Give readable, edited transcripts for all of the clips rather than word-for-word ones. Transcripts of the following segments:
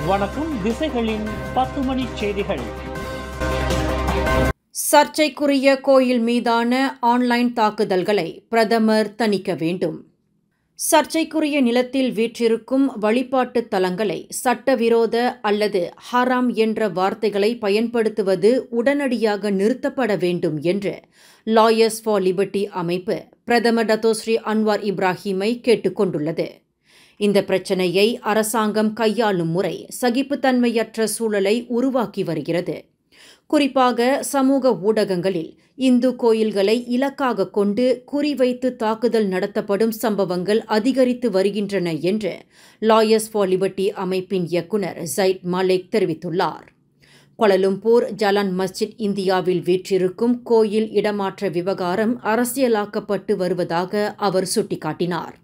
வணக்கம். திசைகளின் 10 மணி செய்திகள். சர்ச்சைக்குரிய கோயில் மீதான ஆன்லைன் தாக்குதல்களை பிரதமர் தணிக்க வேண்டும். சர்ச்சைக்குரிய நிலத்தில் வீற்றிருக்கும் வழிபாட்டு தலங்களை சட்டவிரோத அல்லது ஹராம் என்ற வார்த்தைகளை பயன்படுத்துவது உடனடியாக நிறுத்தப்பட வேண்டும் என்று லாயர்ஸ் ஃபார் லிபர்ட்டி அமைப்பு பிரதமர் டத்தோஸ்ரீ அன்வார் இப்ராஹிமை கேட்டுக்கொண்டுள்ளது. இந்த பிரச்சினையை அரசாங்கம் கையாளும் முறை சகிப்புத்தன்மையற்ற சூழலை உருவாக்கி வருகிறது. குறிப்பாக சமூக ஊடகங்களில் இந்து கோயில்களை இலக்காக கொண்டு குறிவைத்து தாக்குதல் நடத்தப்படும் சம்பவங்கள் அதிகரித்து வருகின்றன என்று லாயர்ஸ் ஃபார் லிபர்ட்டி அமைப்பின் இயக்குநர் ஜயிட் மாலிக் தெரிவித்துள்ளார். கோலாலம்பூர் ஜலான் மஸ்ஜித் இந்தியாவில் வீற்றிருக்கும் கோயில் இடமாற்ற விவகாரம் அரசியலாக்கப்பட்டு வருவதாக அவர் சுட்டிக்காட்டினார்.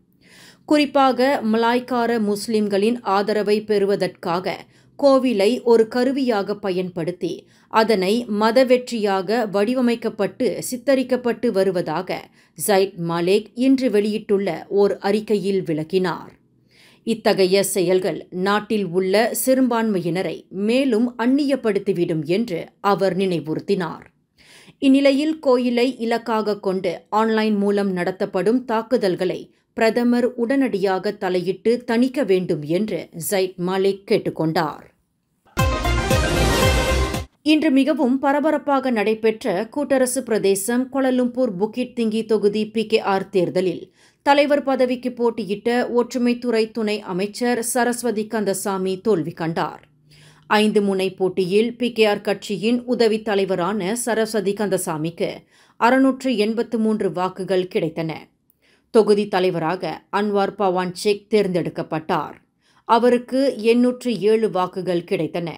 குறிப்பாக மலாய்க்கார முஸ்லிம்களின் ஆதரவை பெறுவதற்காக கோவிலை ஒரு கருவியாக பயன்படுத்தி அதனை மதவெற்றியாக வடிவமைக்கப்பட்டு சித்தரிக்கப்பட்டு வருவதாக ஜயிட் மாலிக் இன்று வெளியிட்டுள்ள ஓர் அறிக்கையில் விளக்கினார். இத்தகைய செயல்கள் நாட்டில் உள்ள சிறுபான்மையினரை மேலும் அந்நியப்படுத்திவிடும் என்று அவர் நினைவுறுத்தினார். இந்நிலையில் கோயிலை இலக்காக கொண்டு ஆன்லைன் மூலம் நடத்தப்படும் தாக்குதல்களை பிரதமர் உடனடியாக தலையிட்டு தணிக்க வேண்டும் என்று ஜயிட் மாலிக் கேட்டுக்கொண்டார். இன்று மிகவும் பரபரப்பாக நடைபெற்ற கூட்டரசு பிரதேசம் கோலாலம்பூர் புக்கிட் திங்கி தொகுதி PKR தேர்தலில் தலைவர் பதவிக்கு போட்டியிட்ட ஒற்றுமைத்துறை துணை அமைச்சர் சரஸ்வதி கந்தசாமி தோல்வி கண்டார். 5 முனை போட்டியில் PKR கட்சியின் உதவி தலைவரான சரஸ்வதி கந்தசாமிக்கு 683 வாக்குகள் கிடைத்தன. தொகுதி தலைவராக அன்வார் பவான் ஷேக் தேர்ந்தெடுக்கப்பட்டார். அவருக்கு 807 வாக்குகள் கிடைத்தன.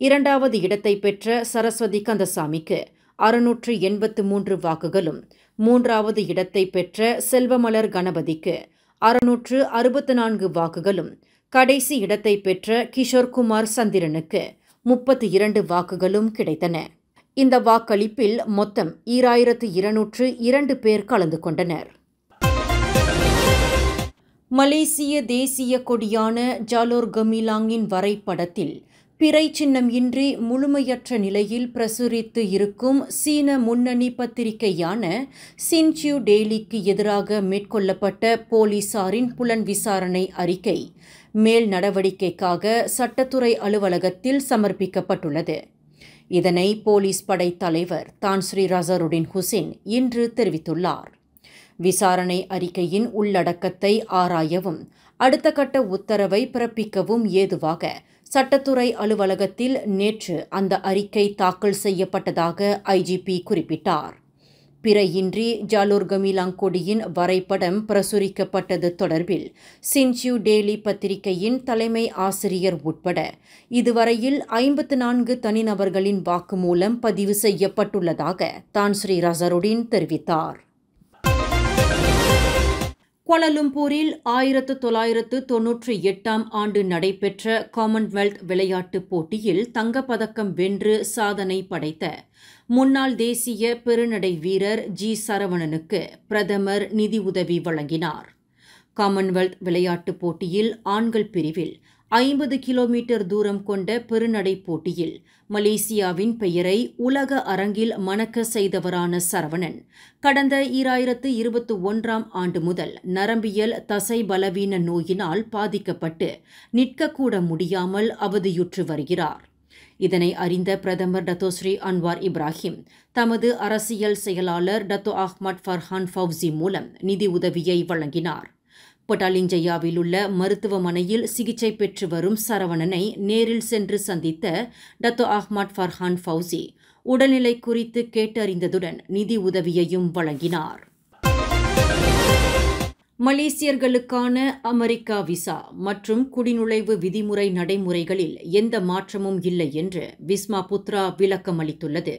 இரண்டாவது இடத்தை பெற்ற சரஸ்வதி கந்தசாமிக்கு 683 வாக்குகளும், மூன்றாவது இடத்தை பெற்ற செல்வமலர் கணபதிக்கு 664 வாக்குகளும், கடைசி இடத்தை பெற்ற கிஷோர்குமார் சந்திரனுக்கு 32 வாக்குகளும் கிடைத்தன. இந்த வாக்களிப்பில் மொத்தம் 2202 பேர் கலந்து கொண்டனர். மலேசிய தேசிய கொடியான ஜாலோர் கமிலாங்கின் வரைபடத்தில் பிறை சின்னம் இன்றி முழுமையற்ற நிலையில் பிரசுரித்து இருக்கும் சீன முன்னணி பத்திரிகையான சின்சியூ டெய்லிக்கு எதிராக மேற்கொள்ளப்பட்ட போலீசாரின் புலன் விசாரணை அறிக்கை மேல் நடவடிக்கைக்காக சட்டத்துறை அலுவலகத்தில் சமர்ப்பிக்கப்பட்டுள்ளது. இதனை போலீஸ் படை தலைவர் தான் ஸ்ரீ ரசருடின் ஹுசேன் இன்று தெரிவித்துள்ளார். விசாரணை அறிக்கையின் உள்ளடக்கத்தை ஆராயவும் அடுத்த கட்ட உத்தரவை பிறப்பிக்கவும் ஏதுவாக சட்டத்துறை அலுவலகத்தில் நேற்று அந்த அறிக்கை தாக்கல் செய்யப்பட்டதாக IGP குறிப்பிட்டார். பிறையின்றி ஜாலோர் கமிலாங் கொடியின் வரைபடம் பிரசுரிக்கப்பட்டது தொடர்பில் சின்சியூ டெய்லி பத்திரிகையின் தலைமை ஆசிரியர் உட்பட இதுவரையில் 54 தனிநபர்களின் வாக்குமூலம் பதிவு செய்யப்பட்டுள்ளதாக தான் ஸ்ரீ ரசருடின் தெரிவித்தார். கோலாலம்பூரில் 1998 ஆண்டு நடைபெற்ற காமன்வெல்த் விளையாட்டுப் போட்டியில் தங்கப்பதக்கம் வென்று சாதனை படைத்த முன்னாள் தேசிய பெருநடை வீரர் G. சரவணனுக்கு பிரதமர் நிதி உதவி வழங்கினார். காமன்வெல்த் விளையாட்டுப் போட்டியில் ஆண்கள் பிரிவில் 50 கிலோமீட்டர் தூரம் கொண்ட பெருநடை போட்டியில் மலேசியாவின் பெயரை உலக அரங்கில் மணக்க செய்தவரான சரவணன் கடந்த 2021 ஆண்டு முதல் நரம்பியல் தசை பலவீன நோயினால் பாதிக்கப்பட்டு நிற்கக்கூட முடியாமல் அவதியுற்று வருகிறார். இதனை அறிந்த பிரதமர் டத்தோஸ்ரீ அன்வார் இப்ராஹிம் தமது அரசியல் செயலாளர் டத்தோ அஹ்மத் ஃபர்ஹான் ஃபவுசி மூலம் நிதி உதவியை வழங்கினார். பொட்டாலிஞ்சையாவில் உள்ள மருத்துவமனையில் சிகிச்சை பெற்று வரும் சரவணனை நேரில் சென்று சந்தித்த டத்தோ அஹ்மத் ஃபர்ஹான் ஃபவுசி உடல்நிலை குறித்து கேட்டறிந்ததுடன் நிதி உதவியையும் வழங்கினார். மலேசியர்களுக்கான அமெரிக்கா விசா மற்றும் குடிநுழைவு விதிமுறை நடைமுறைகளில் எந்த மாற்றமும் இல்லை என்று விஸ்மா புத்ரா விளக்கம் அளித்துள்ளது.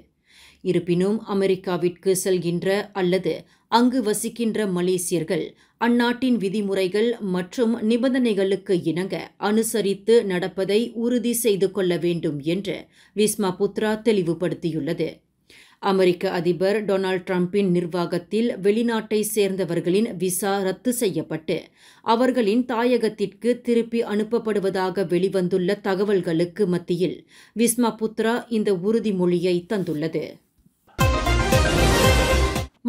இருப்பினும் அமெரிக்காவிற்கு செல்கின்ற அல்லது அங்கு வசிக்கின்ற மலேசியர்கள் அந்நாட்டின் விதிமுறைகள் மற்றும் நிபந்தனைகளுக்கு இணங்க அனுசரித்து நடப்பதை உறுதி செய்து கொள்ள வேண்டும் என்று விஸ்மா புத்ரா தெளிவுபடுத்தியுள்ளது. அமெரிக்க அதிபர் டொனால்ட் ட்ரம்பின் நிர்வாகத்தில் வெளிநாட்டை சேர்ந்தவர்களின் விசா ரத்து செய்யப்பட்டு அவர்களின் தாயகத்திற்கு திருப்பி அனுப்பப்படுவதாக வெளிவந்துள்ள தகவல்களுக்கு மத்தியில் விஸ்மா புத்ரா இந்த உறுதிமொழியை தந்துள்ளது.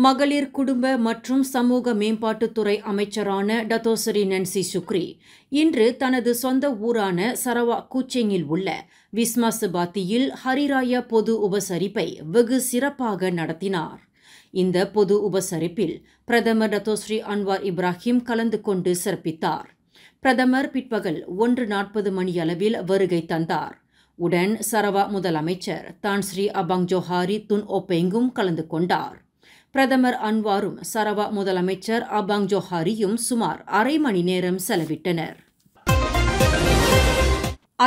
மகளிர் குடும்ப மற்றும் சமூக மேம்பாட்டுத்துறை அமைச்சரான டத்தோசரி நன்சி சுக்ரி இன்று தனது சொந்த ஊரான சரவாக் கூச்செங்கில் உள்ள விஸ்மா சபாத்தியில் ஹரிராயா பொது உபசரிப்பை வெகு சிறப்பாக நடத்தினார். இந்த பொது உபசரிப்பில் பிரதமர் டத்தோஸ்ரீ அன்வார் இப்ராஹிம் கலந்து கொண்டு சிறப்பித்தார். பிரதமர் பிற்பகல் 1:40 மணியளவில் வருகை தந்தார். உடன் சரவா முதலமைச்சர் தான் ஸ்ரீ அபாங் ஜோஹாரி துன் ஓபெங்கும் கலந்து கொண்டார். பிரதமர் அன்வாரும் சரவா முதலமைச்சர் அபாங் ஜோஹாரியும் சுமார் அரை மணி நேரம் செலவிட்டனர்.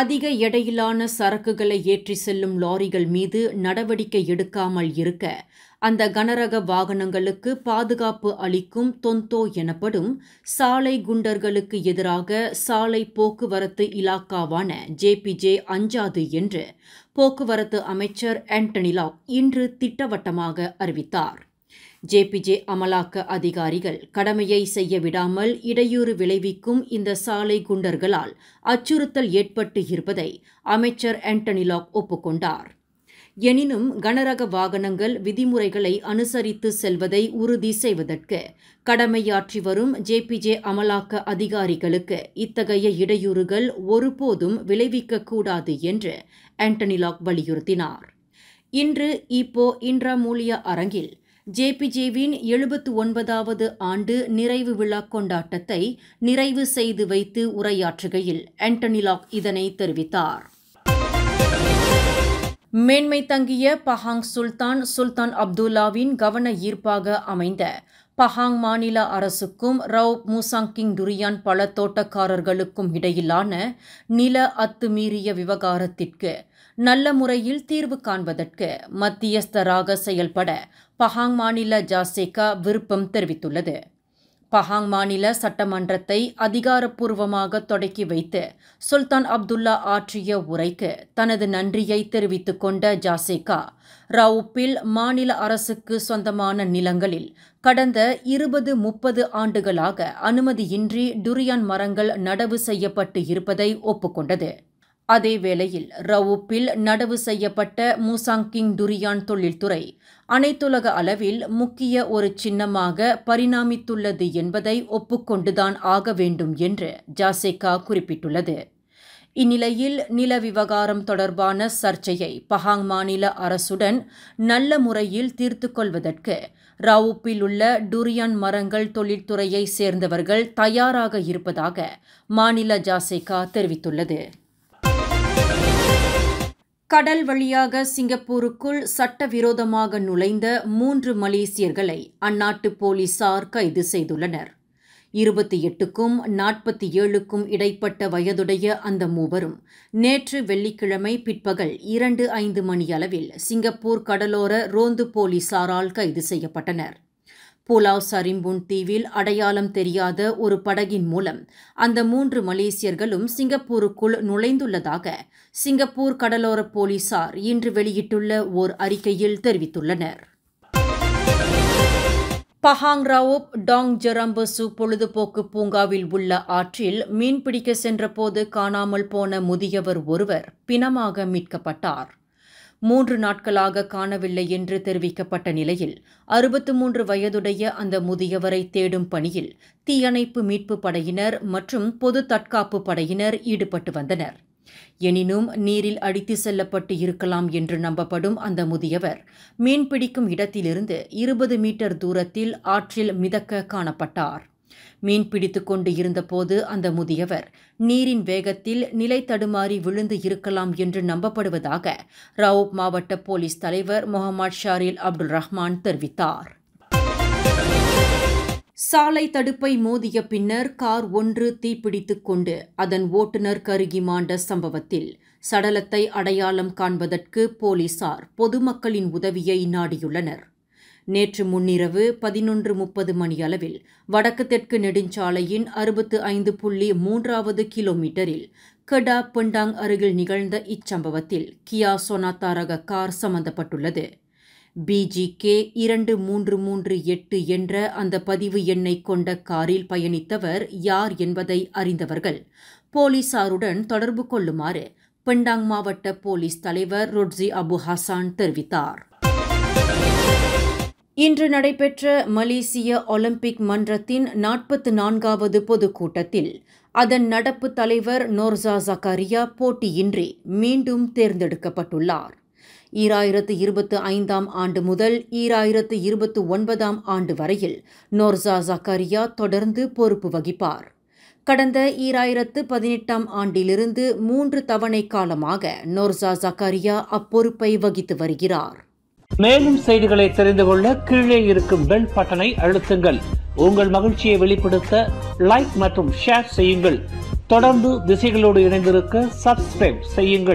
அதிக எடையிலான சரக்குகளை ஏற்றி செல்லும் லாரிகள் மீது நடவடிக்கை எடுக்காமல் இருக்க அந்த கனரக வாகனங்களுக்கு பாதுகாப்பு அளிக்கும் தொந்தோ எனப்படும் சாலை குண்டர்களுக்கு எதிராக சாலை போக்குவரத்து இலாக்காவான ஜேபிஜே அஞ்சாது என்று போக்குவரத்து அமைச்சர் ஆண்டனி லாக் இன்று திட்டவட்டமாக அறிவித்தார். ஜேபிஜே அமலாக்க அதிகாரிகள் கடமையை செய்ய விடாமல் இடையூறு விளைவிக்கும் இந்த சாலை குண்டர்களால் அச்சுறுத்தல் ஏற்பட்டு இருப்பதை அமைச்சர் ஆண்டனி லாக் ஒப்புக்கொண்டார். எனினும் கனரக வாகனங்கள் விதிமுறைகளை அனுசரித்து செல்வதை உறுதி செய்வதற்கு கடமையாற்றி வரும் ஜேபிஜே அமலாக்க அதிகாரிகளுக்கு இத்தகைய இடையூறுகள் ஒருபோதும் விளைவிக்கக்கூடாது என்று ஆண்டனி லாக் வலியுறுத்தினார். இன்று இப்போ இன்ட்ராமூலியா அரங்கில் ஜேபிஜேவின் 79வது ஆண்டு நிறைவு விழா கொண்டாட்டத்தை நிறைவு செய்து வைத்து உரையாற்றுகையில் ஆண்டனி லாக் இதனை தெரிவித்தார். மேன்மை தங்கிய பஹாங் சுல்தான் அப்துல்லாவின் கவன ஈர்ப்பாக அமைந்த பஹாங் மாநில அரசுக்கும் ரவுப் மூசாங்கிங் டுரியான் பழ தோட்டக்காரர்களுக்கும் இடையிலான நில அத்துமீறிய விவகாரத்திற்கு நல்ல முறையில் தீர்வு காண்பதற்கு மத்தியஸ்தராக செயல்பட பஹாங் மாநில ஜாசேகா விருப்பம் தெரிவித்துள்ளது. பஹாங் மாநில சட்டமன்றத்தை அதிகாரப்பூர்வமாக தொடக்கி வைத்து சுல்தான் அப்துல்லா ஆற்றிய உரைக்கு தனது நன்றியை தெரிவித்துக் கொண்ட ஜாசேகா ரவுப்பில் மாநில அரசுக்கு சொந்தமான நிலங்களில் கடந்த 20-30 ஆண்டுகளாக அனுமதியின்றி டுரியான் மரங்கள் நடவு செய்யப்பட்டு இருப்பதை ஒப்புக்கொண்டது. அதேவேளையில் ரவுப்பில் நடவு செய்யப்பட்ட மூசாங்கிங் டுரியான் தொழில்துறை அனைத்துலக அளவில் முக்கிய ஒரு சின்னமாக பரிணாமித்துள்ளது என்பதை ஒப்புக்கொண்டுதான் ஆக வேண்டும் என்று ஜாசேகா குறிப்பிட்டுள்ளது. இந்நிலையில் நில விவகாரம் தொடர்பான சர்ச்சையை பஹாங் மாநில அரசுடன் நல்ல முறையில் தீர்த்து கொள்வதற்கு ரவுப்பில் உள்ள டுரியான் மரங்கள் தொழில்துறையை சேர்ந்தவர்கள் தயாராக இருப்பதாக மாநில ஜாசேகா தெரிவித்துள்ளது. கடல் வழியாக சிங்கப்பூருக்குள் சட்டவிரோதமாக நுழைந்த 3 மலேசியர்களை அந்நாட்டு போலீசார் கைது செய்துள்ளனர். 28க்கும் 47க்கும் இடைப்பட்ட வயதுடைய அந்த மூவரும் நேற்று வெள்ளிக்கிழமை பிற்பகல் 2:05 மணியளவில் சிங்கப்பூர் கடலோர ரோந்து போலீசாரால் கைது செய்யப்பட்டனர். புலாவ் சரிம்புன் தீவில் அடையாளம் தெரியாத ஒரு படகின் மூலம் அந்த 3 மலேசியர்களும் சிங்கப்பூருக்குள் நுழைந்துள்ளதாக சிங்கப்பூர் கடலோர போலீசார் இன்று வெளியிட்டுள்ள ஓர் அறிக்கையில் தெரிவித்துள்ளனர். பஹாங் ராவோப் டாங் ஜெரம்பசு பொழுதுபோக்கு பூங்காவில் உள்ள ஆற்றில் மீன்பிடிக்க சென்றபோது காணாமல் போன முதியவர் ஒருவர் பிணமாக மீட்கப்பட்டார். 3 நாட்களாக காணவில்லை என்று தெரிவிக்கப்பட்ட நிலையில் 63 வயதுடைய அந்த முதியவரை தேடும் பணியில் தீயணைப்பு மீட்பு படையினர் மற்றும் பொது தற்காப்பு படையினர் ஈடுபட்டு வந்தனர். எனினும் நீரில் அடித்து செல்லப்பட்டு இருக்கலாம் என்று நம்பப்படும் அந்த முதியவர் மீன்பிடிக்கும் இடத்திலிருந்து 20 மீட்டர் தூரத்தில் ஆற்றில் மிதக்க காணப்பட்டார். மீன்பிடித்துக் கொண்டு இருந்தபோது அந்த முதியவர் நீரின் வேகத்தில் நிலை தடுமாறி விழுந்து இருக்கலாம் என்று நம்பப்படுவதாக ரவுப் மாவட்ட போலீஸ் தலைவர் முகமது ஷாரில் அப்துல் ரஹ்மான் தெரிவித்தார். சாலை தடுப்பை மோதிய பின்னர் கார் ஒன்று தீப்பிடித்துக் கொண்டு அதன் ஓட்டுநர் கருகி மாண்ட சம்பவத்தில் சடலத்தை அடையாளம் காண்பதற்கு போலீசார் பொதுமக்களின் உதவியை நாடியுள்ளனர். நேற்று முன்னிரவு 11:30 மணியளவில் வடக்கு தெற்கு நெடுஞ்சாலையின் 65.3வது கிலோமீட்டரில் கடா பெண்டாங் அருகில் நிகழ்ந்த இச்சம்பவத்தில் கியா சொனாத்தா ரக கார் சம்பந்தப்பட்டுள்ளது. BGK 2338 என்ற அந்த பதிவு எண்ணை கொண்ட காரில் பயணித்தவர் யார் என்பதை அறிந்தவர்கள் போலீசாருடன் தொடர்பு கொள்ளுமாறு பெண்டாங் மாவட்ட போலீஸ் தலைவர் ரொட்ஸி அபு ஹசான் தெரிவித்தார். இன்று நடைபெற்ற மலேசிய ஒலிம்பிக் மன்றத்தின் 44வது பொதுக்கூட்டத்தில் அதன் நடப்பு தலைவர் நோர்சா ஜக்காரியா போட்டியின்றி மீண்டும் தேர்ந்தெடுக்கப்பட்டுள்ளார். 2025 ஆண்டு முதல் 2029 ஆண்டு வரையில் நோர்சா ஜக்காரியா தொடர்ந்து பொறுப்பு வகிப்பார். கடந்த 2018 ஆண்டிலிருந்து 3 தவணை காலமாக நோர்சா ஜக்காரியா அப்பொறுப்பை வகித்து வருகிறார். மேலும் செய்திகளை தெரிந்து கொள்ள கீழே இருக்கும் பெல் பட்டனை அழுத்துங்கள். உங்கள் மகிழ்ச்சியை வெளிப்படுத்த லைக் மற்றும் ஷேர் செய்யுங்கள். தொடர்ந்து திசைகளோடு இணைந்திருக்க சப்ஸ்கிரைப் செய்யுங்கள்.